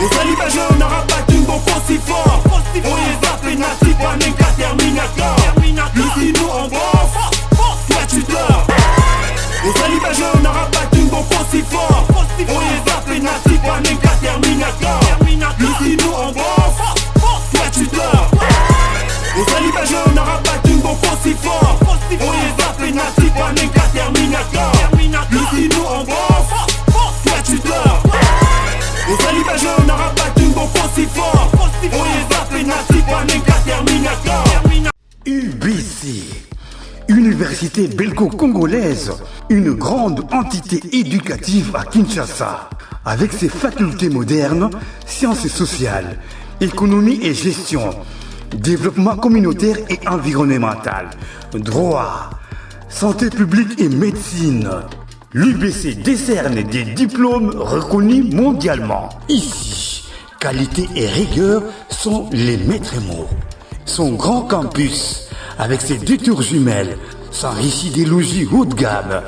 Osali bajo n'aura pas d'une bon si fort. Oyez à pénati, pas même qu'à Terminator. Ici nous on bosse, toi tu dors. Osali bajo n'aura pas d'une bon si fort. Oyez à pénati, pas même qu'à Terminator. Ici nous on bosse, toi tu dors. Osali bajo n'aura pas d'une bon si fort. Oyez à pénati, pas même qu'à Terminator. Ici nous on bosse, toi tu dors. Osali bajo n'aura pas d'une bon si fort. Oyez à pénati, pas même qu'à Terminator. UBC, Université belgo-congolaise, une grande entité éducative à Kinshasa, avec ses facultés modernes, sciences sociales, économie et gestion, développement communautaire et environnemental, droit, santé publique et médecine. L'UBC décerne des diplômes reconnus mondialement. Ici, qualité et rigueur sont les maîtres mots. Son grand campus, avec ses 2 tours jumelles, s'enrichit des logis haut de gamme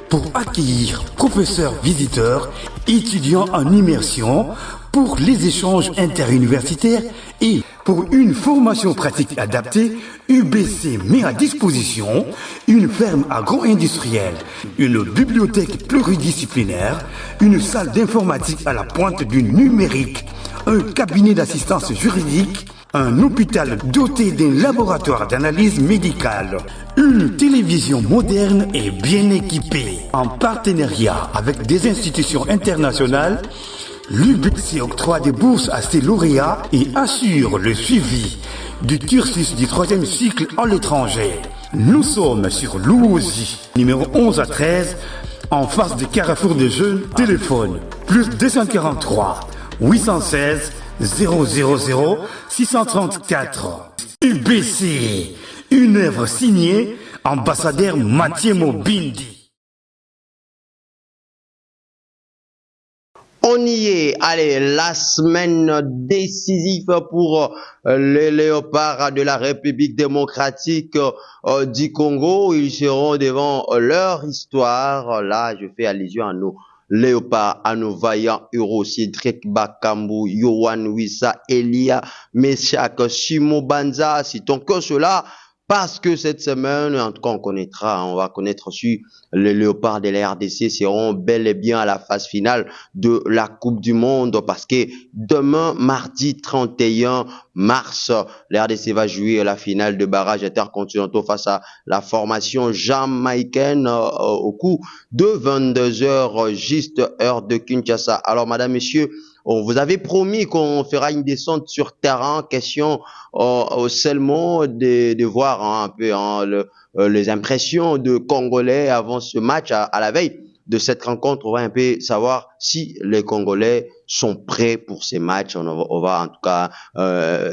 pour accueillir professeurs visiteurs, étudiants en immersion, pour les échanges interuniversitaires et pour une formation pratique adaptée. UBC met à disposition une ferme agro-industrielle, une bibliothèque pluridisciplinaire, une salle d'informatique à la pointe du numérique, un cabinet d'assistance juridique, un hôpital doté d'un laboratoire d'analyse médicale, une télévision moderne et bien équipée. En partenariat avec des institutions internationales, l'UBC octroie des bourses à ses lauréats et assure le suivi du cursus du 3e cycle à l'étranger. Nous sommes sur Louosi, numéro 11 à 13, en face du carrefour de jeunes. Téléphone plus 243 816 000 634. UBC, une œuvre signée ambassadeur Mathieu Mobindi. On y est, allez, la semaine décisive pour les léopards de la République démocratique du Congo. Ils seront devant leur histoire. Là, je fais allusion à nos léopards, à nos vaillants héros, Cédric Bakambu, Yohan Wissa, Elia, Meshak, Simo Banza, citons que cela. Parce que cette semaine, en tout cas, on va connaître aussi les léopards de la RDC seront bel et bien à la phase finale de la Coupe du Monde parce que demain, mardi 31 mars, la RDC va jouer la finale de barrage intercontinentaux face à la formation jamaïcaine au coup de 22 heures, juste heure de Kinshasa. Alors, madame, messieurs, on vous avait promis qu'on fera une descente sur terrain, question seulement de voir un peu les impressions de Congolais avant ce match à la veille de cette rencontre. On va un peu savoir si les Congolais sont prêts pour ces matchs. On va en tout cas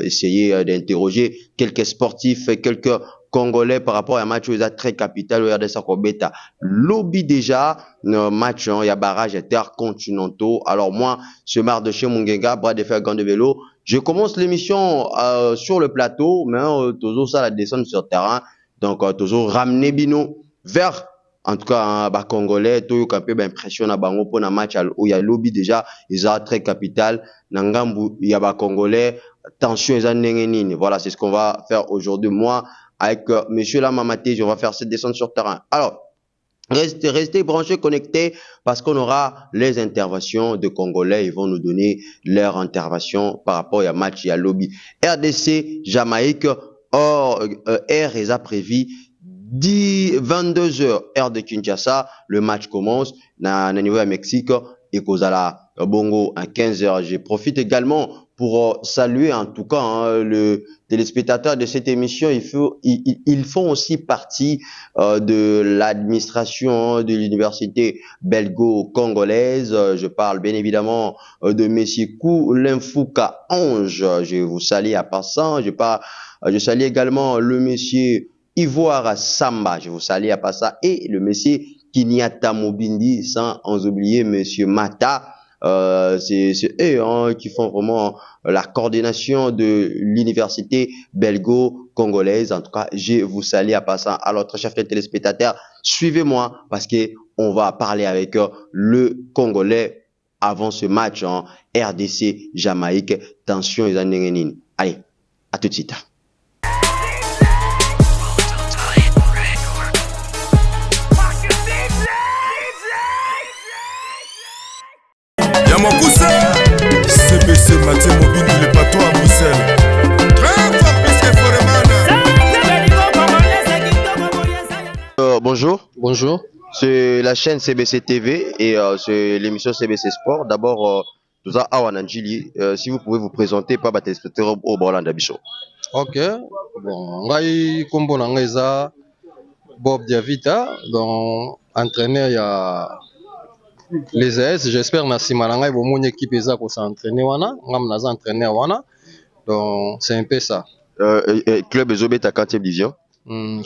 essayer d'interroger quelques sportifs et quelques Congolais par rapport à un match où ils ont très capital au RDC Kobeta. Lobby déjà, match, il y a barrage intercontinentaux. Alors moi, ce Mardoché Mungenga, bras de fer, gants de vélo, je commence l'émission sur le plateau, mais toujours ça la descente sur terrain. Donc toujours ramener Bino vers, en tout cas, bah, Congolais, tout le cap impression à Bango pour un match où il y a lobby déjà, ils ont très capital. Nangambu, il y a bah, Congolais, tension, ils ont voilà, c'est ce qu'on va faire aujourd'hui. Moi, avec monsieur Lamamaté, on va faire cette descente sur terrain. Alors, restez branchés, connectés, parce qu'on aura les interventions de Congolais. Ils vont nous donner leur intervention par rapport à match et à lobby. RDC, Jamaïque, R est prévu 22 heures, heure de Kinshasa. Le match commence. Na niveau à Mexique et Kozala Bongo à 15 heures. Je profite également pour saluer en tout cas le téléspectateur de cette émission. Ils font aussi partie de l'administration de l'université belgo-congolaise. Je parle bien évidemment de Monsieur Koulenfouka Ange. Je vous salue à passant. Je salue également le Monsieur Ivoire Samba. Je vous salue à passant et le Monsieur Kinyata Mobindi, sans oublier Monsieur Mata. C'est eux qui font vraiment la coordination de l'université belgo-congolaise. En tout cas, je vous salue à passant. Alors, très chers téléspectateurs, suivez-moi parce que on va parler avec le Congolais avant ce match en RDC Jamaïque. Tension et Zanengenine. Allez, à tout de suite. Yamakusa, CBC Mathieu Mobile, il est pas toi à Bruxelles. Très fort plus que Foreman. Bonjour. Bonjour. C'est la chaîne CBC TV et c'est l'émission CBC Sport. D'abord, tout ça, Awan Anjili, si vous pouvez vous présenter par votre téléspectateur au Borlanda Bichot. Ok. Bon, ngai kombo na ngai za Bob Diavita, donc entraîneur ya les AS. J'espère na sima na ngai bo mon équipe eza ko s'entraîner wana, ngam na za entraîneur wana. Donc c'est un peu ça. Club Ezobeta 4e division.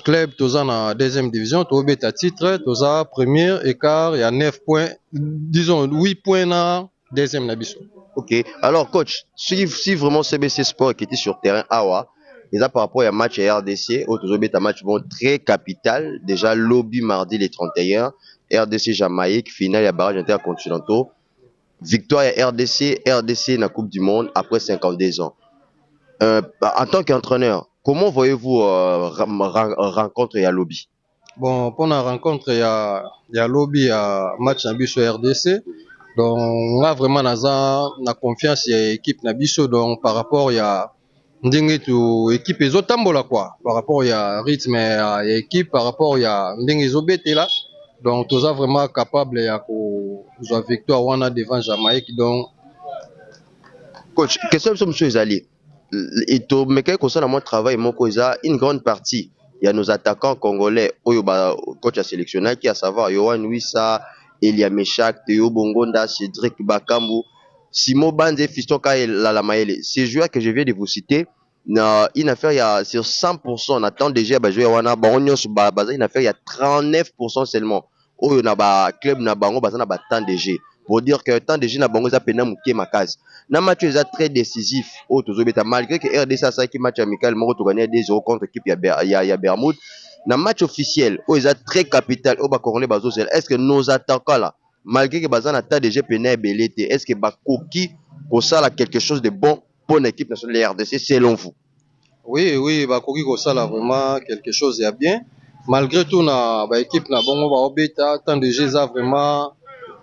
Club toza na 2e division, to beta titre, toza première écart, il y a 9 points, disons 8 points na 2e na biso. Ok. Alors coach, si vraiment CBC Sport qui était sur terrain Awa, déjà par rapport à match à RDC, au Tozobeta match bon très capital, déjà lobby mardi les 31, RDC Jamaïque, finale à barrage intercontinentaux, victoire à RDC na Coupe du Monde après 52 ans. En tant qu'entraîneur, comment voyez-vous rencontre à lobby? Bon, pour la rencontre, il y a lobby à match Nabiso RDC. Donc, on a vraiment la confiance il y a équipe Nabiso. Donc, par rapport, il y a équipe et autres quoi. Par rapport, il y a rythme, il y a équipe. Par rapport, il y a Ndengezobete là. Donc, tous a vraiment capable de jouer victoire on a devant Jamaïque. Donc, coach, question sur M. Zali. Et tout, mais quel que soit mon travail, mon cosa, une grande partie, il y a nos attaquants congolais, coach a sélectionné, qui à savoir Yohan Wissa, Elia Meshak, Théo Bongonda, Cédric Bakambu, Simo Banze, Fiston Lala Maele. Ces joueurs que je viens de vous citer, une affaire, il y a sur 100%, on attend déjà, jouer Wana, une affaire, il y a 39% seulement. Oh, na ba club na bango bazana ba temps de jeu pour dire que temps de jeu na bango za pena muke makaz na match est très décisif au tozobeta malgré que RDC a qui match amical moko to gagner 2-0 contre équipe ya Bermude na match officiel au est très capital au ba congolais bazo est-ce que nos attaquants là malgré que bazana temps de jeu pena belete est-ce que ba koki pour ça là quelque chose de bon pour l'équipe nationale de RDC selon vous? Oui, ba koki ko ça là vraiment quelque chose ya bien. Malgré tout, na équipe na bongo ba obeta tant de jeux vraiment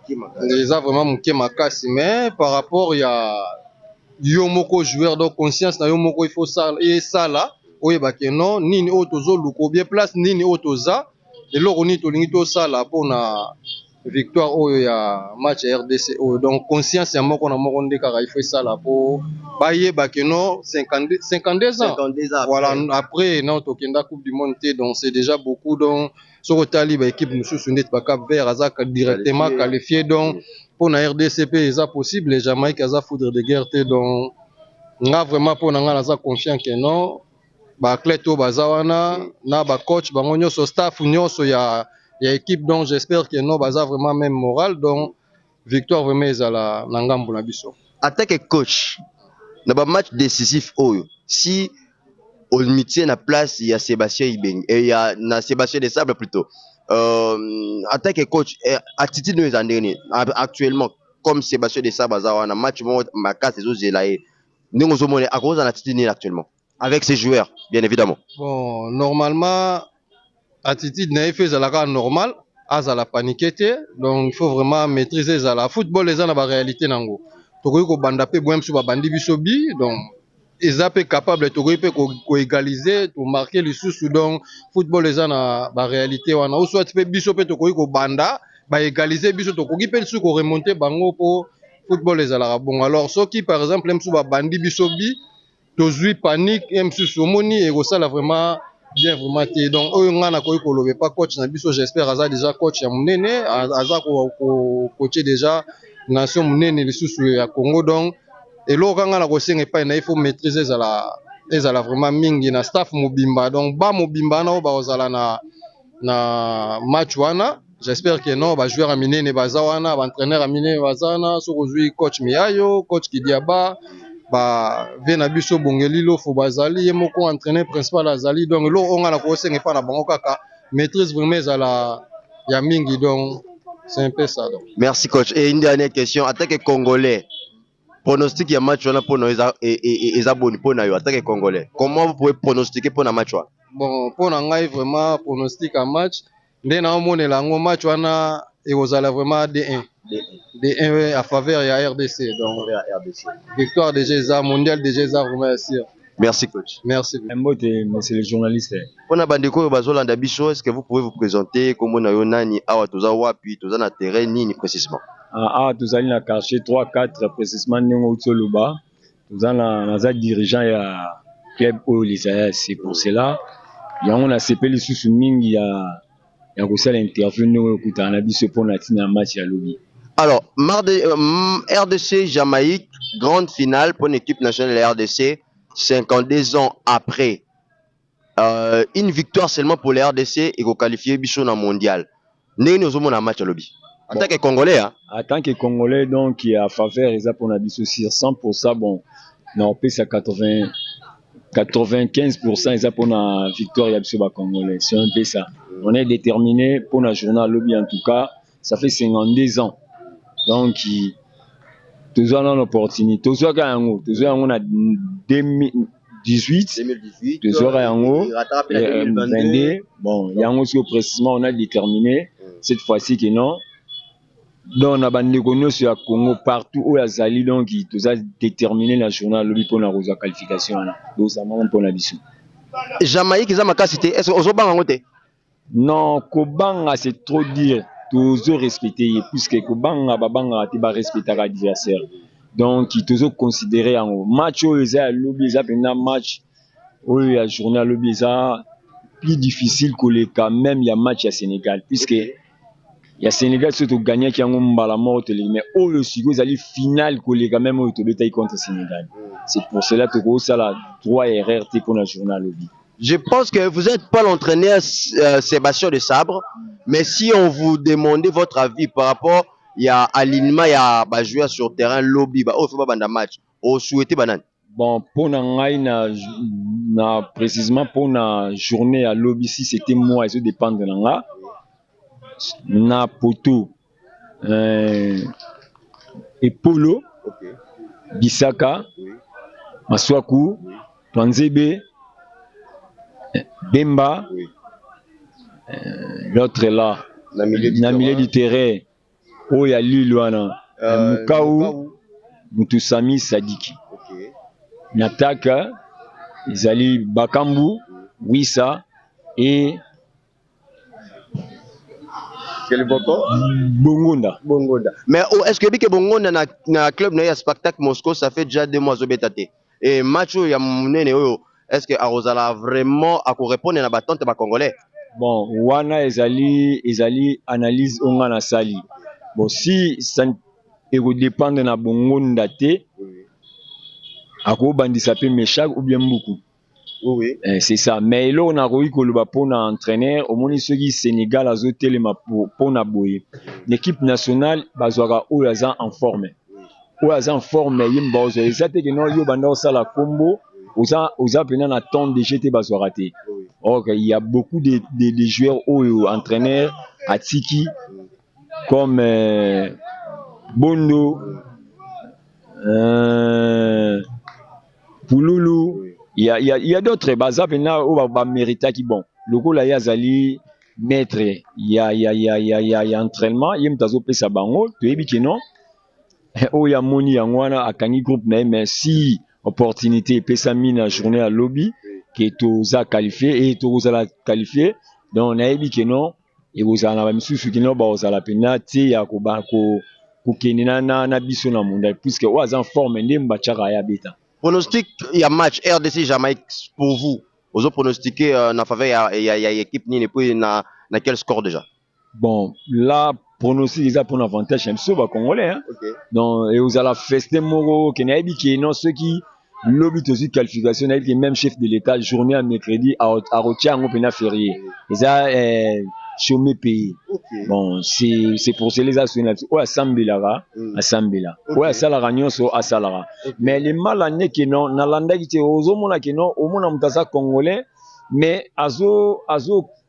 muké makasi, mais par rapport il y a yomoko joueur donc conscience na yomoko il faut ça et ça là oye ba que non nini otozo luko bien place nini otoza et loro ni to lingi to ça là pour na victoire oyo ya match RDC donc conscience ya moko na moko ndeka il faut ça là pour baye ba que non 52 ans voilà après non tokenda coupe du monde donc c'est déjà beaucoup donc sur Otali ba équipe nous sous net ba Cap Vert azaka directement qualifié donc pour na RDCP ça possible les Jamaïque aza foudre de guerre donc nga vraiment pour na nga aza confiant que non ba Cleto bazawana na ba coach bango nyonso staff nyonso ya équipe donc j'espère que non baza vraiment même moral donc victoire vraiment ezala na ngambo na biso. Attaque et coach na ba match décisif oyo si au métier na place il y a Sébastien Ibeng et il y a na Sébastien de Sable plutôt attaque et coach attitude nous en actuellement comme Sébastien de Sable baza na match mo makasi zo zelaé ndingo zo mone à cause de l'attitude actuellement avec ses joueurs bien évidemment. Bon normalement attitude na fait zalaka normal azala paniquer donc il faut vraiment maîtriser la football les na ba réalité nango tokoki ko banda pe boem su ba bandi biso bi donc ils pe capable tokoki pe ko égaliser to marquer le sous donc football les na ba réalité wana ou soit pe biso pe tokoki ko banda ba égaliser biso tokoki pe su ko remonter bango po football les ala bon alors ceux qui par exemple même su ba bandi biso bi tozui panique même su somoni et ça là vraiment bien vraiment donc oyo ngana koyi ko lobe pas coach na biso j'espère aza déjà coach ya munene aza ko coacher déjà nation munene lisusu ya Congo donc et lo kanga na ko senga pa na il faut maîtriser ezala vraiment mingi na staff mobimba donc ba mobimba na ba ozala na match wana j'espère que non ba joueur aminene baza wana ba entraîneur aminene baza na so kozui coach Miayo coach Kidiaba ba vena biso bongeli lo fo bazali yemoko entraîneur principal azali donc lo onga na ko senga pa na bango kaka maîtrise vraiment ezala ya mingi donc C'est un peu ça. Donc. Merci coach. Et une dernière question. En tant que Congolais, pronostic il y a match pour nous et abonnés pour nous en tant que Congolais. Comment vous pouvez pronostiquer pour un match? Bon, pour nous vraiment pronostic un match. Dès que nous avons match, et vous allez vraiment D1. D1 à faveur de la RDC. Donc, victoire de GESA, mondial de GESA, vraiment sûr. Merci coach. Merci. Monsieur le journaliste. Pour la bandeko bazolanda biso, est-ce que vous pouvez vous présenter comme on a nani awa toza wapi toza na terrain nini précisément? Ah, tous allons na quartier 3-4 précisément Nengo Tsoluba. Nous allons na dirigeant ya club Olisa, c'est pour cela. Il y a on a CP les sous mingi ya ko sala interview no kuta na biso pour na tina match ya lobby. Alors, RDC Jamaïque, grande finale pour une équipe nationale de la RDC, 52 ans après. Une victoire seulement pour la RDC et qu'on qualifie Bichon en mondial. Nous avons un match à lobby. En tant que Congolais, hein? En tant que Congolais, donc, qui a faveur, ils pour la biso sur 100%, bon, on peut à 95%, ils pour la victoire, il y a biso Congolais. C'est un peu ça. On est déterminé pour la journée à lobby, en tout cas, ça fait 52 ans. Donc, toujours dans l'opportunité. Toujours on a 2018, toujours en haut, 22. Bon, il y a un aussi précisément, on a déterminé cette fois-ci que non. Donc, on a bandé sur le Congo partout où il y a Zali, donc, ils ont déterminé la journée à lobby pour la qualification. Donc, ça m'a pour la mission. Jamaïque, ils ont ma cité. Est-ce que vous avez non, Kobanga, c'est trop dire. Toujours respecter, puisque Kobanga, Babanga, tu vas respecter l'adversaire. Donc, il toujours considéré en haut. Match où ils ont lobby, ils ont un match où il y a journée à lobby, ils plus difficile que les cas, même il y a match à Sénégal, puisque il y a Sénégal surtout gagné qui a un mbala mort, mais où le sugo, ils allaient finale que les gars, même où ils ont contre Sénégal. C'est pour cela que ça la 3 RRT qu'on a journée à lobby. Je pense que vous n'êtes pas l'entraîneur Sébastien de Sabre, mais si on vous demandait votre avis par rapport il y a alignement, il y a joueur sur terrain lobby, au fait pas match, au souhaité banane. Bon, pour na précisément pour la journée à lobby, si c'était moi, ça dépend de l'anga. Na poto, Epolo, Bisaka, Maswaku, Twanzebe, Bemba, l'autre là, na milieu du terrain, où il y a Luluana, Mukaou, Mutusami Sadiki. Nataka, Izali Bakambu, Wissa et Bongonda. Mais est-ce que Bongonda na club na spectacle Moscou, ça fait déjà 2 mois obétaté. Et match où il y a monene est-ce que Arozala vraiment à répondre à battante ba congolais? Bon, wana ezali analyse onga na sali. Bon, si ça dépend de na Bongonda te, ako bandisa pe Meshak ou bien beaucoup. Oui. C'est ça. Mais là, on a eu que pour entraîneur, au moins ceux qui Sénégal a zoté les pour na boye. L'équipe nationale bazwara ou yaza en forme. Ou yaza en forme, yimba ozo. Et ça te que non yo banda ça la combo, oza pena na temps de jeter bazwara te. Ok, il y a beaucoup de joueurs ou entraîneurs à Tiki comme Bondo, Pouloulou. Il y a d'autres bazar maintenant où va mériter qui bon. Le coup là yazali maître. Il y a entraînement. Il y a mtazo pesa bango. Tu es bien non. Oh il y a moni yangwana akani groupe mais si opportunité pesa mine journée à lobby qui est aux a qualifié et aux a qualifié. Donc on a dit que non et vous en avez monsieur qui non ba aux a la penalty ya ko ba ko kenina na biso na monde puisque aux en forme ndemba chaka ya beta. Pronostic, il y a match RDC Jamaïque pour vous. Vous avez pronostiqué en faveur il y a équipe ni puis na quel score déjà? Bon, là pronostic déjà pour l'avantage un peu congolais hein. Okay. Donc et vous allez fester moro que n'abi qui non ceux qui lobby aussi qualification avec les mêmes chefs de l'état journée à mercredi à Rotia en pena férié. Et ça chômé pays. Okay. Bon, c'est pour ces les assurances ou à Sambelara, à Sambela. Ou à Salara nyonso à Salara. Mais les malanais qui non na landa qui te ozo mona qui non au mona mutasa congolais mais azo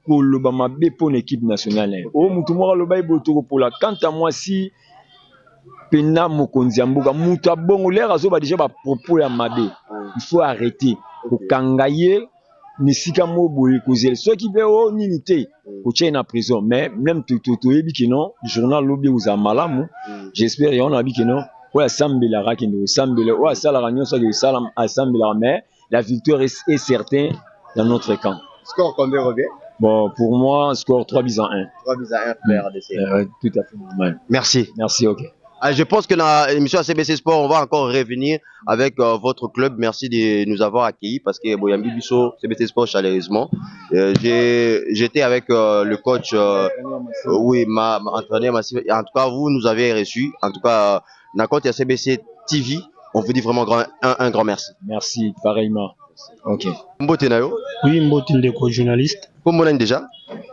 koloba mabe pour une équipe nationale. Oh mutu moko loba ibotoko pour la quant à moi si pena mokonzi ya mboka mutu abongo l'air azoba déjà ba propos ya mabe. Il faut arrêter. Kokangaye nisika mo boye kozela soki be o nini te ko na prison mais même tout yebi que non journal lobi uza malamu j'espère y on a dit que non ouais sambela rakendo sambela ouais sala ranyo so que sala sambela mais la victoire est certain dans notre camp. Score combien revient? Bon pour moi score 3-1. 3-1 pour la RDC. Tout à fait normal. Merci. Merci, OK. Je pense que dans l'émission CBC Sport, on va encore revenir avec votre club. Merci de nous avoir accueillis parce que Boyambi Bisso, CBC Sport chaleureusement. J'étais avec le coach, oui, m'a entraîné massif. En tout cas, vous nous avez reçus. En tout cas, Nakot et CBC TV, on vous dit vraiment un grand merci. Merci, pareillement. OK. Mbote Nayo? Oui, Mbote Ndeko, journaliste. Comment on est déjà?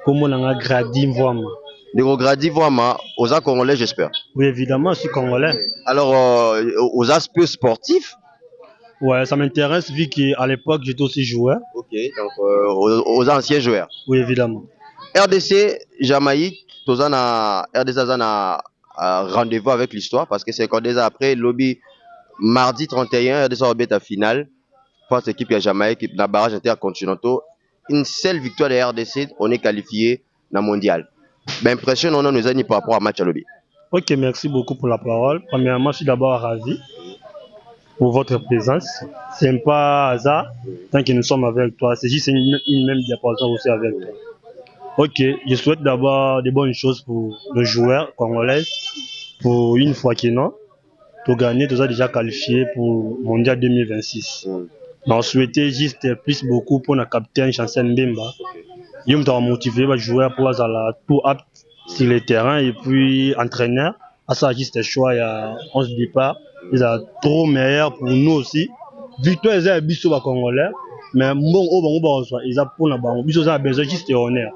Comment on a Gradi Mvouama? Ndeko Gradi Mvouama, aux A Congolais, j'espère. Oui, évidemment, je suis Congolais. Alors, aux aspects sportifs? Ouais, ça m'intéresse vu qu'à l'époque, j'étais aussi joueur. Ok, donc aux anciens joueurs. Oui, évidemment. RDC, Jamaïque, RDC a rendez-vous avec l'histoire parce que c'est quand déjà après, lobby mardi 31, RDC a bête à finale. Face équipe à Jamaïque, dans le barrage intercontinental. Une seule victoire de RDC, on est qualifié dans le mondial. Ben, impression, on nous a dit par rapport à match à lobby. Ok, merci beaucoup pour la parole. Premièrement, je suis d'abord ravi pour votre présence. Ce n'est pas hasard tant que nous sommes avec toi. C'est juste une même diapason aussi avec toi. Ok, je souhaite d'abord de bonnes choses pour le joueur congolais. Pour une fois qu'il non, pour gagner, tu as déjà qualifié pour le mondial 2026. Mais on souhaitait juste plus beaucoup pour le capitaine Chancel Mbemba. Il m'a motivé à jouer pour avoir tout apte sur le terrain et puis entraîneur. À ça, juste choix, il y a 11 départs. Il est trop meilleur pour nous aussi. Victoire, ils ont besoin de Congolais. Mais bon, ils ont pour besoin juste de honneur.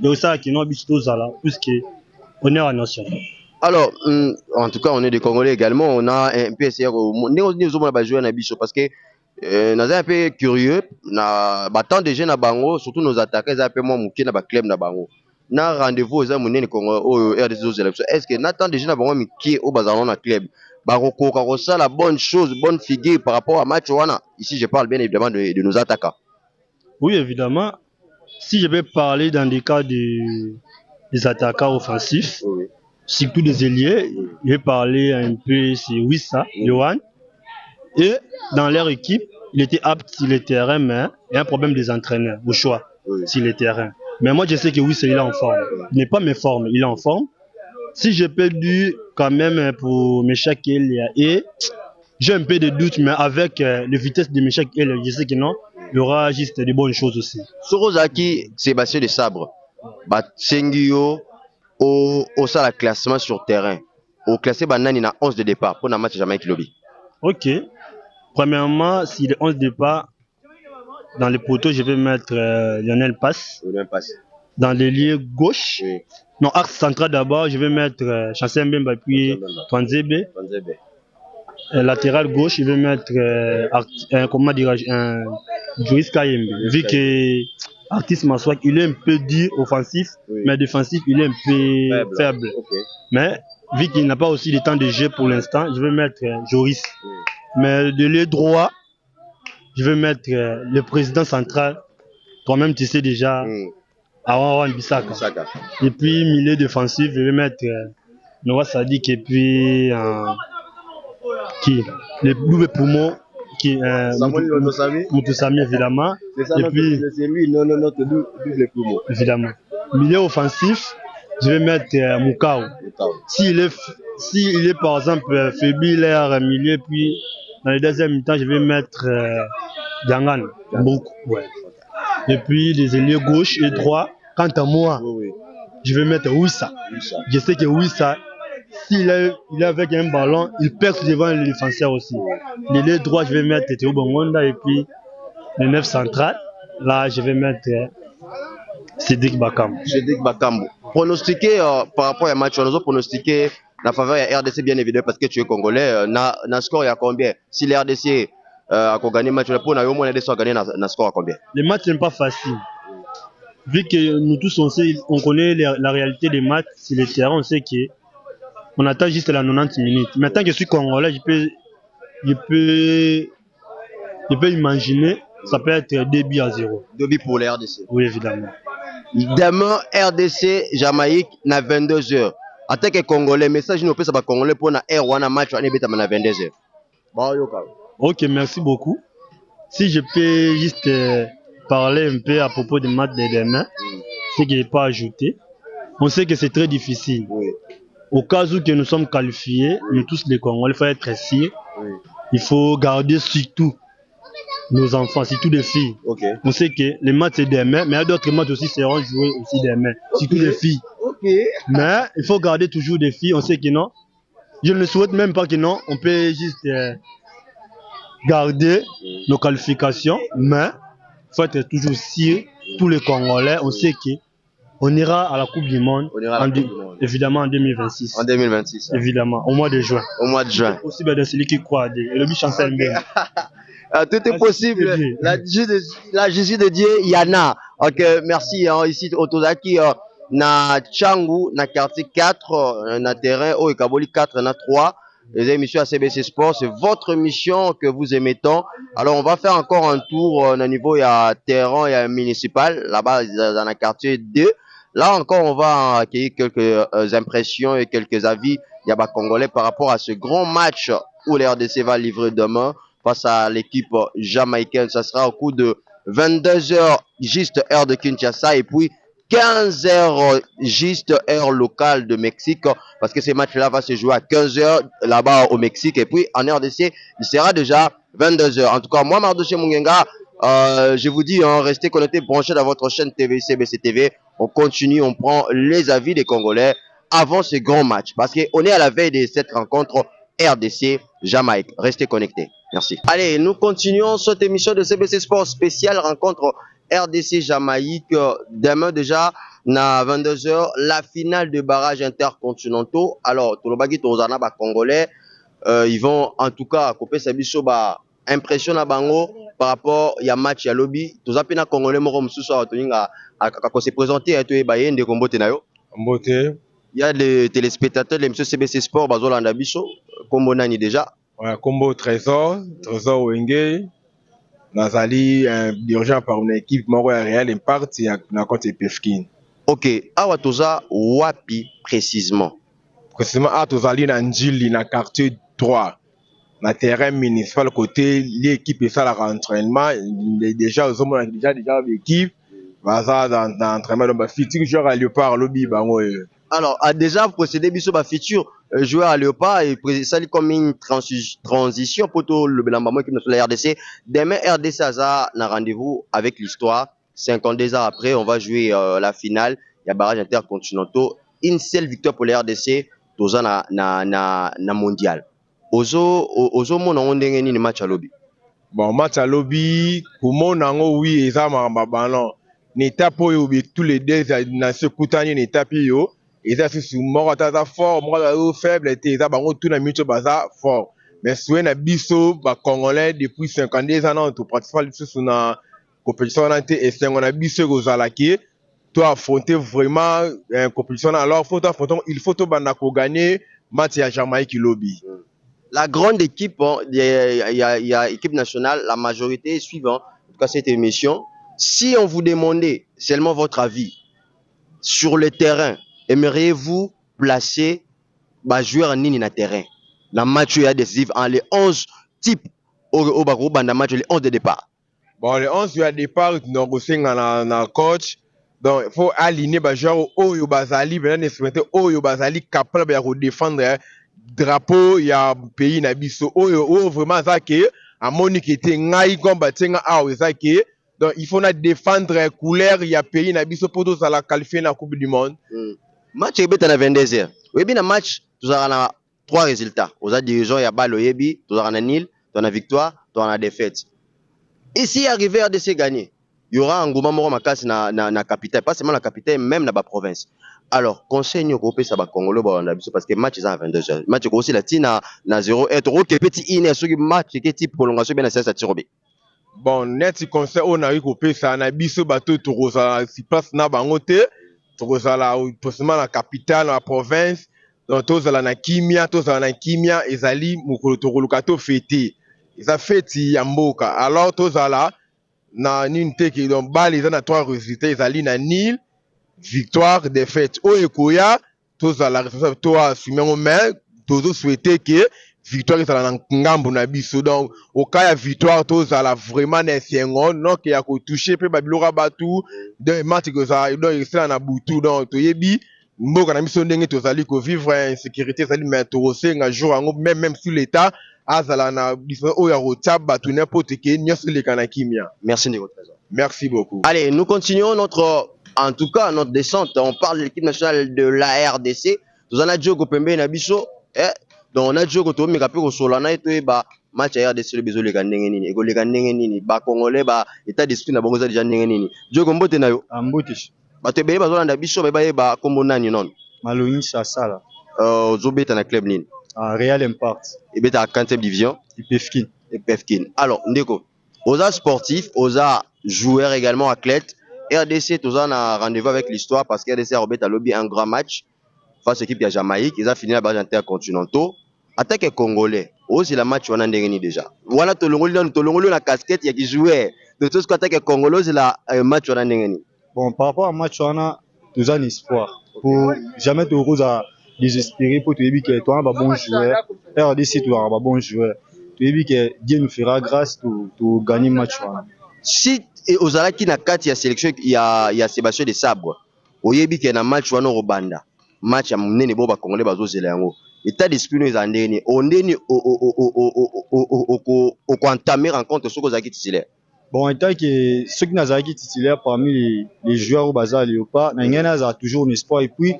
Donc ça, qui n'ont besoin de plus que honneur à la nation. Alors, en tout cas, on est des Congolais également. On a un peu essayé de jouer à Bicho parce que nous sommes un peu curieux. Tant de jeunes à Bango, surtout nos attaquants, ils ont un peu moins mouké dans le club à Bango. Na rendez-vous aux amounés au RDC aux élections. Est-ce que n'attend des jeunes à Bango qui au bazar dans club? Baroko Karosa, la bonne chose, bonne figure par rapport à match Wana. Ici, je parle bien évidemment de nos attaquants. Oui, évidemment. Si je vais parler dans des cas des attaquants offensifs, oui, surtout des ailiers, je vais parler un peu de Wissa, Yohan. Et dans leur équipe, il était apte sur le terrain, mais il y a un problème des entraîneurs, au choix, sur le terrain. Mais moi, je sais que Wissa, il est en forme. Il n'est pas mes formes, il est en forme. Si j'ai perdu quand même pour Meshak et j'ai un peu de doute, mais avec la vitesse de Meshak et je sais que non, il y aura juste de bonnes choses aussi. Sorozaki, Sébastien de Sabre, Sengio, au ça, classement sur terrain. Au classé, il a 11 de départ pour un match Jamaïque Lobby. Ok. Premièrement, s'il est 11 départ, dans les poteaux, je vais mettre Lionel Pass. Dans l'ailier gauche, oui. Non, axe central d'abord, je vais mettre Chancel Mbemba puis Twanzebe. Latéral gauche, je vais mettre Joris Kayembe. Vu que Artiste Maswak, il est un peu dur offensif, oui, mais défensif, il est un peu faible. Okay. Mais vu qu'il n'a pas aussi le temps de jeu pour l'instant, je vais mettre Joris. Oui. Mais de l'aile droit, je vais mettre le président central. Toi-même, tu sais déjà. Awan Bissaka. Et puis milieu défensif, je vais mettre Noah Sadik et puis le double poumon qui Moutoussami évidemment. Et puis c'est lui notre double poumon. Évidemment. Milieu offensif, je vais mettre Moukao. S'il est par exemple fébrile milieu, puis dans le deuxième mi-temps, je vais mettre Djangan. Beaucoup. Ouais. Et puis les ailiers gauche et droit. Quant à moi, je vais mettre Wissa. Je sais que Wissa, s'il est avec un ballon, il perce devant les défenseurs aussi. L'ailier droit, je vais mettre Théo Bongonda et puis le 9 central. Là, je vais mettre Cédric Bakambo. Pronostiqué par rapport à match, on a pronostiqué la faveur de RDC bien évidemment parce que tu es congolais. Na score il y a combien? Si le RDC a gagné le match, on a au moins RDC a gagné na score à combien? Le match n'est pas facile. vu que nous tous on connaît la réalité des matchs sur le terrain, on sait qu'on attend juste la 90 minutes. Mais tant que je suis congolais, je peux imaginer, ça peut être 2-0. 2 buts pour les RDC. Oui, évidemment. Demain, RDC, Jamaïque, na 22h. En tant que Congolais, message nous peut ça Congolais pour na R1 match, on est bêta na 22h. Bon, yo, ok, merci beaucoup. Si je peux juste parler un peu à propos du match de demain, ce qui n'est pas ajouté. On sait que c'est très difficile. Oui. Au cas où que nous sommes qualifiés, nous tous les Congolais, il faut être sûr. Oui. Il faut garder surtout nos enfants, surtout les filles. Okay. On sait que les matchs c'est demain, mais d'autres matchs aussi seront joués aussi demain, surtout les filles. Okay. Mais il faut garder toujours des filles. On sait que non. Je ne souhaite même pas que non. On peut juste garder nos qualifications, mais il faut être toujours sûr. Tous les Congolais, on sait que on ira à la Coupe du Monde, évidemment en 2026. En 2026. Hein. Évidemment, au mois de juin. Au mois de juin. C'est possible de celui qui croit à Dieu. Et le but chancel bien. Tout est possible. La Jésus de Dieu, il y en a. Ok, merci. Hein, ici, Otozaki, na Changu, na quartier 4, na terrain, oh, Kaboli 4, na 3. Les émissions à CBC Sport, c'est votre mission que vous aimez tant. Alors, on va faire encore un tour au niveau, il y a terrain, il y a municipal, là-bas, dans le quartier 2. Là encore, on va accueillir quelques impressions et quelques avis Yaba Congolais par rapport à ce grand match où les RDC va livrer demain face à l'équipe jamaïcaine. Ça sera au coup de 22h juste heure de Kinshasa et puis 15h juste heure locale de Mexique parce que ces matchs-là vont se jouer à 15h là-bas au Mexique et puis en RDC, il sera déjà 22h. En tout cas, moi, Mardoché Mungenga, je vous dis, hein, restez connectés, branchez dans votre chaîne TV, CBC TV. On continue, on prend les avis des Congolais avant ce grand match. Parce qu'on est à la veille de cette rencontre RDC Jamaïque. Restez connectés. Merci. Allez, nous continuons cette émission de CBC Sport spéciale rencontre RDC Jamaïque. Demain déjà, à 22h, la finale de barrage intercontinentaux. Alors, Tolobagi Tozana, Congolais, ils vont en tout cas couper sa bisoba. Impression à Bango par rapport à match à lobby. Tous les Congolais morom sous-sort à se présenter à tous les baïens de Combo Tenayo. Il y a des téléspectateurs de l'émission CBC Sport, Bazola Ndabiso, Combo Nani déjà. Ouais, Combo Trésor Wenge, Nazali, dirigeant par une équipe Moro Real Impact, et na côté Pefkin. Ok, Awatoza Wapi précisément. Précisément, Awatozali na Njili na quartier 3. Na terrain municipal côté l'équipe et ça l'entraînement déjà aux hommes déjà l'équipe va dans l'entraînement donc futur joueur à Léopard lobby bango. Alors a déjà procédé biso ba futur joueur à Léopard et ça comme une transition pour tout le Belambamo équipe nationale RDC. Demain RDC a un rendez-vous avec l'histoire. 52 ans après on va jouer la finale, il y a barrage intercontinentaux, une seule victoire pour les RDC tous na mondial. Ozo mona ondenge ni match à lobby. Bon match à lobby comment nango oui eza ma ballon ni tapo yo tous les deux na se kutani ni tapi yo eza su moko tata fort moko faible te eza bango tout na micho baza fort mais soué na biso ba congolais depuis 52 ans to participer sur na compétition na te et sengo na biso kozalaki to affronter vraiment une compétition alors il faut to banda ko gagner match à Jamaïque lobby. La grande équipe, il y a équipe nationale, la majorité est suivante. En tout cas, cette émission. Si on vous demandait seulement votre avis sur le terrain, aimeriez-vous placer joueur en ligne na terrain? La match est décisive en les 11 types au match, les 11 de départ. Bon, les 11 de départ, donc aussi na coach. Donc, il faut aligner les joueurs au Yobazali, au Yobazali capable de défendre. Drapeau il y a pays na biso oh vraiment ça que à monique était ngai combat tenga awe ça que donc il faut na défendre couleur il y a pays na biso pour tous à la qualifier na coupe du monde. Match est à 22h. Oui bien match tu as 3 résultats. Aux dirigeants il y a balo yebi, tu as nil, tu as victoire, tu as défaite. Et si arrivé à de gagner, il y aura un gourmand moro makasi na capitale, pas seulement la capitale même na ba province. Alors, conseil nous groupe ça va Congolo parce que match est à 22h. Match aussi la tina na 0 et trop que petit iné sur match qui type prolongation bien à 16 à Tirobi. bon net conseil on a eu kopesa na biso bato tokozala si place na bango te tokozala possiblement la capitale la province donc tozala na kimia ezali mokolo tokoluka to fete eza feti ya mboka alors tozala na nini te ke donc bale eza na 3 résultats ezali na nil victoire défaite oyo ekoya tozala responsable to assumer ngo mais tozo souhaiter que victoire ezala na ngambo na biso donc au cas ya victoire tozala vraiment na esengo donc ya kotoucher pe babiloko batu donc match kozala donc esala na butu donc toyebi mboka na biso ndenge tozali ko vivre insécurité ezali mais tokosenga jour yango même sur l'état azala na biso oyo ya kotia batu n'importe que nyonso eleka na kimia. Merci Ndeko Trésor. Merci beaucoup. Allez, nous continuons en tout cas notre descente. On parle de l'équipe nationale de la RDC. Nous en avons dit que Pembe na biso, donc on a dit que tout mais kapé ko solana et ba match à RDC le besoin le gandenge nini, ego le gandenge nini, ba congolais ba état d'esprit na bango za déjà ndenge nini. Jogo mbote na yo. Ambote. Ba te be ba zolanda biso ba kombo nani non. Maloni Sasala. Zobeta na club nini. Real Impact. Et beta à 4e division. Pefkin. Alors, Ndeko, aux sportifs, aux joueurs également, athlètes, RDC, tous en a rendez-vous avec l'histoire parce que RDC a remis à lobby un grand match face à l'équipe de Jamaïque. Ils ont fini la barrage intercontinentaux. Attaque congolais. Aussi, la match, on a gagné déjà. Voilà, tout le monde la casquette, il y a qui jouait. De tout ce qu'on attaque congolais, c'est la match, on a gagné. Bon, par rapport à match, on a tous un espoir. Pour jamais te rose à désespérer pour te dire que toi, tu es un bon joueur. RDC, tu es un bon joueur. Tu dis que Dieu nous fera grâce pour gagner le match. Si Ozala qui n'a quatre, il y a sélection, il y a Sébastien de Sabre. Oyebi qui a un match wana Robanda. Match à mon nez boba congolais bazo zelango. État d'esprit nous andeni. Ondeni au entamé rencontre ce que titulaire. Bon, état que ceux qui n'ont titulaire parmi les joueurs au bazar Léopard, n'engana a toujours un espoir et puis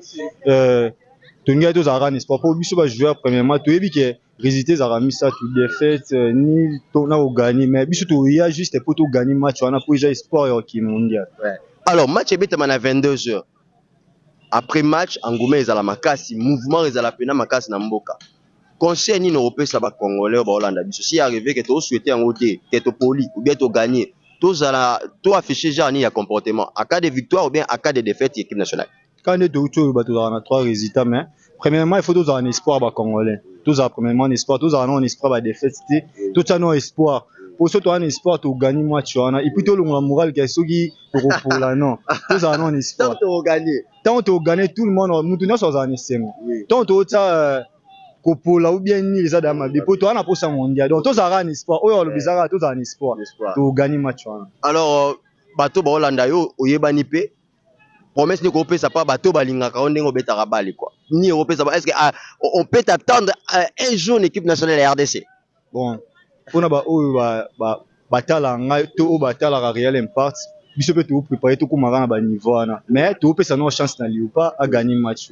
Tonga tous a un espoir pour lui sur joueur premièrement. Tu dis que résultats a mis ça tout défaite ni tourna au gagner mais surtout il y a juste pour tout gagner match on a pour déjà espoir qui mondial. Ouais. Alors match est bête à 22h. Après match Angoumé est à la makasi, mouvement est à la pena makasi na mboka. Conseil ni européen ça va congolais au Hollande. Si arrivé que tu souhaité en côté, que tu poli ou bien tu gagner, tu afficher genre ni comportement à cas de victoire ou bien à cas de défaite équipe nationale. Quand on a 3 résultats mais premièrement il faut tous un espoir ba congolais. Tous a premièrement un espoir, tous a un espoir ba défaite, tous a un espoir. Pour ceux qui ont un espoir de gagner match on a et puis tout le moral qui est sogi pour la non. Tous a un espoir. Tant tu gagner tout le monde mutunya so za nesemo. Tant tu ça kopola ou bien ni les adama pour toi on a pour ça mondial. Donc tous a un espoir. Oyo le bizarre tous a un espoir de gagner match on a. Alors bato ba Hollanda yo oyebani pe promesse ne kopé ça pas bateau balingaka on ndenge obetaka bali quoi ni européen ça est-ce que on peut attendre un jour une équipe nationale de RDC bon pona ba oyo ba batala ngai to batala ka Real Impact biso peut tout préparer tout comme na ba niveau na mais tout peut ça no chance na Léopard à gagner match.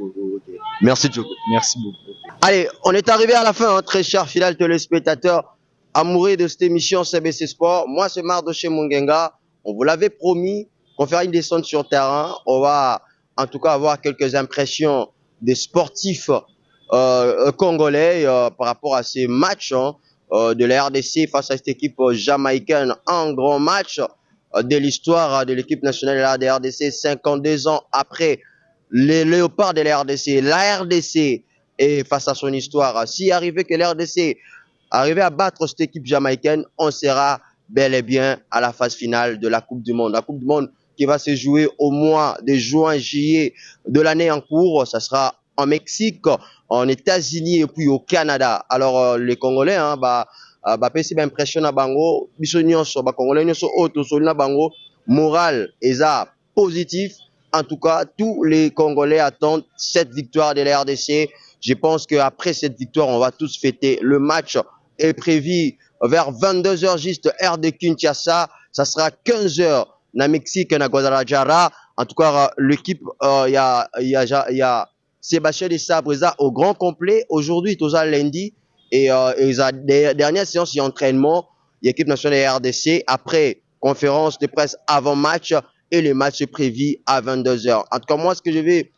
Merci Djoko. Merci beaucoup. Allez, on est arrivé à la fin, hein, très cher fidèles téléspectateurs amoureux de cette émission CBC Sport. Moi c'est Mardoché Mungenga, on vous l'avait promis. On fera une descente sur terrain. On va en tout cas avoir quelques impressions des sportifs congolais par rapport à ces matchs de la RDC face à cette équipe jamaïcaine. Un grand match de l'histoire de l'équipe nationale de la RDC 52 ans après les léopards de la RDC. La RDC est face à son histoire. Si arrivait que la RDC arrivait à battre cette équipe jamaïcaine, on sera bel et bien à la phase finale de la Coupe du Monde. La Coupe du Monde qui va se jouer au mois de juin-juillet de l'année en cours. Ça sera en Mexique, en États-Unis et puis au Canada. Alors les Congolais, c'est impression à bango, Congolais bango, moral et ça positif. En tout cas, tous les Congolais attendent cette victoire de la RDC. Je pense qu'après cette victoire, on va tous fêter. Le match est prévu vers 22h juste heure de Kinshasa. Ça sera 15h. Na Mexique, na Guadalajara. En tout cas, l'équipe, il y a Sébastien de Sabre au grand complet. Aujourd'hui, tout ça lundi. Et la dernière séance d'entraînement, l'équipe nationale RDC, après conférence de presse avant match, et le match est prévu à 22h. En tout cas, moi, ce que je vais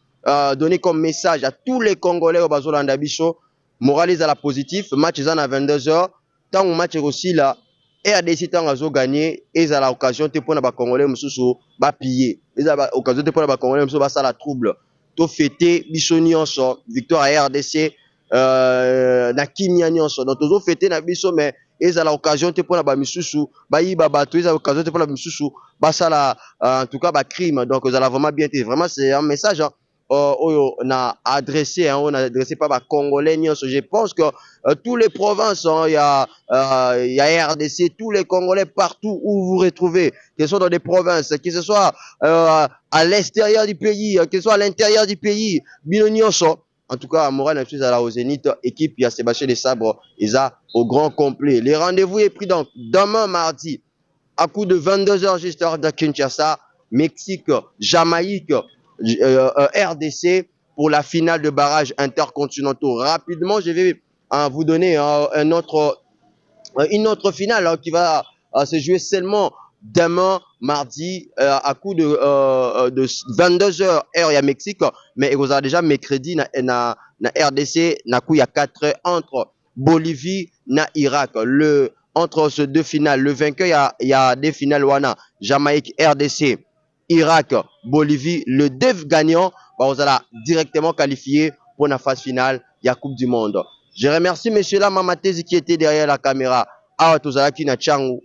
donner comme message à tous les Congolais au Bazolanda Bicho, moralisez à la positive, match est à 22h. Tant que le match est aussi là, RDC tant azo gagné et à l'occasion te pour na ba congolais mususu ba piller et à l'occasion te pour na ba congolais mususu ba sala trouble to fêter biso nyonso victoire à RDC na kimia nyonso donc tozo fêter na biso mais et à l'occasion te pour na ba misusu ba yiba bato et à l'occasion te pour na misusu ba sala en tout cas ba crime donc vous allez vraiment bien vraiment c'est un message on a adressé par les Congolais. Je pense que tous les provinces, il y a RDC, tous les Congolais partout où vous vous retrouvez, que ce soit dans des provinces, que ce soit à l'extérieur du pays, que ce soit à l'intérieur du pays, en tout cas, à Moral, au Zénith, équipe, il y a Sébastien des Sabres, ils ont au grand complet. Les rendez-vous est pris donc demain mardi, à coup de 22h juste hors de Kinshasa, Mexique, Jamaïque, RDC pour la finale de barrage intercontinentaux. Rapidement, je vais vous donner une autre finale qui va se jouer seulement demain mardi à coup de 22h heure à Mexique, mais vous avez déjà mercredi na RDC na coup il y a 4 entre Bolivie na Irak. Entre ces deux finales, le vainqueur il y a des finales wana Jamaïque RDC Irak, Bolivie, le deux gagnant, vous allez directement qualifié pour la phase finale de la Coupe du Monde. Je remercie monsieur là Mamatezi qui était derrière la caméra. Ah, Tozalaki na Tchangou.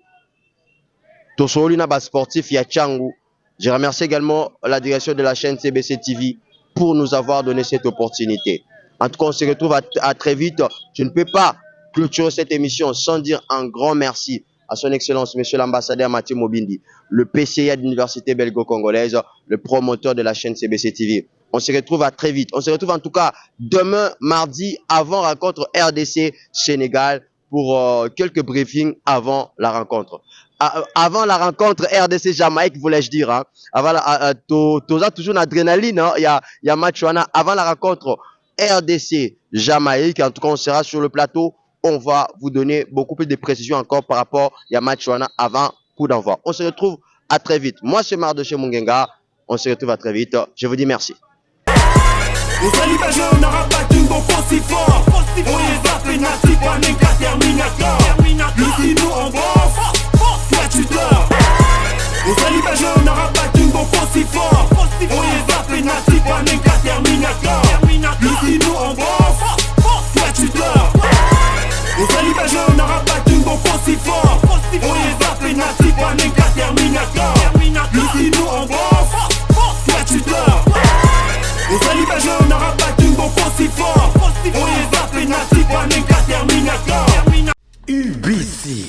Tosoli na bas sportif ya Tchangou. Je remercie également la direction de la chaîne CBC TV pour nous avoir donné cette opportunité. En tout cas, on se retrouve à très vite. Je ne peux pas clôturer cette émission sans dire un grand merci à son excellence, monsieur l'ambassadeur Mathieu Mobindi, le PCA de l'université belgo-congolaise, le promoteur de la chaîne CBC TV. On se retrouve à très vite. On se retrouve en tout cas demain, mardi, avant rencontre RDC Sénégal pour quelques briefings avant la rencontre. Avant la rencontre RDC Jamaïque, voulais-je dire. Hein. Avant toujours l'adrénaline. Hein. Il y a match avant la rencontre RDC Jamaïque. En tout cas, on sera sur le plateau. On va vous donner beaucoup plus de précisions encore par rapport à Matchwana avant coup d'envoi. On se retrouve à très vite. Moi, c'est Mardoché Mungenga. On se retrouve à très vite. Je vous dis merci. Aux alibageurs, on n'aura pas d'une bon si fort. On les appelle natifs, pas même qu'à Terminator. Ici nous on bosse, toi tu dors. Aux alibageurs, on n'aura pas d'une bon si fort. On les appelle natifs, pas même qu'à Terminator. UBC,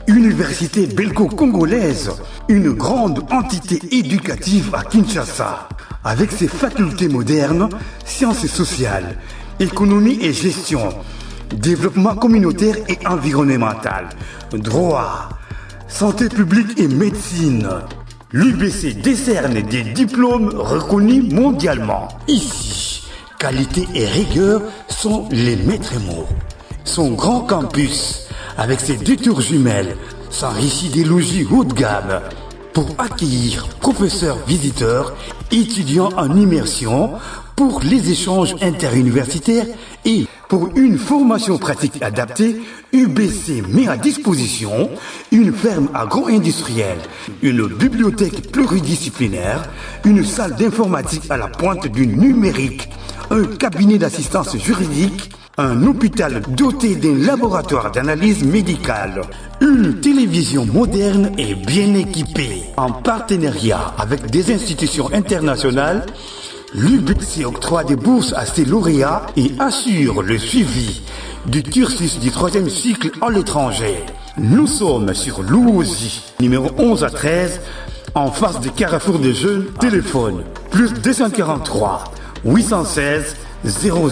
Université belgo-congolaise, une grande entité éducative à Kinshasa, avec ses facultés modernes, sciences sociales, économie et gestion, développement communautaire et environnemental, droit, santé publique et médecine. L'UBC décerne des diplômes reconnus mondialement. Ici, qualité et rigueur sont les maîtres mots. Son grand campus, avec ses 2 tours jumelles, s'enrichit des logis haut de gamme pour accueillir professeurs visiteurs, étudiants en immersion, pour les échanges interuniversitaires et pour une formation pratique adaptée, UBC met à disposition une ferme agro-industrielle, une bibliothèque pluridisciplinaire, une salle d'informatique à la pointe du numérique, un cabinet d'assistance juridique, un hôpital doté d'un laboratoire d'analyse médicale, une télévision moderne et bien équipée. En partenariat avec des institutions internationales, l'UBC octroie des bourses à ses lauréats et assure le suivi du cursus du 3e cycle à l'étranger. Nous sommes sur Louosi, numéro 11 à 13, en face du Carrefour des Jeunes. Téléphone plus 243 816 000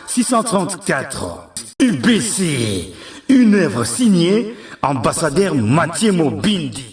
634. UBC, une œuvre signée ambassadeur Mathieu Mobindi.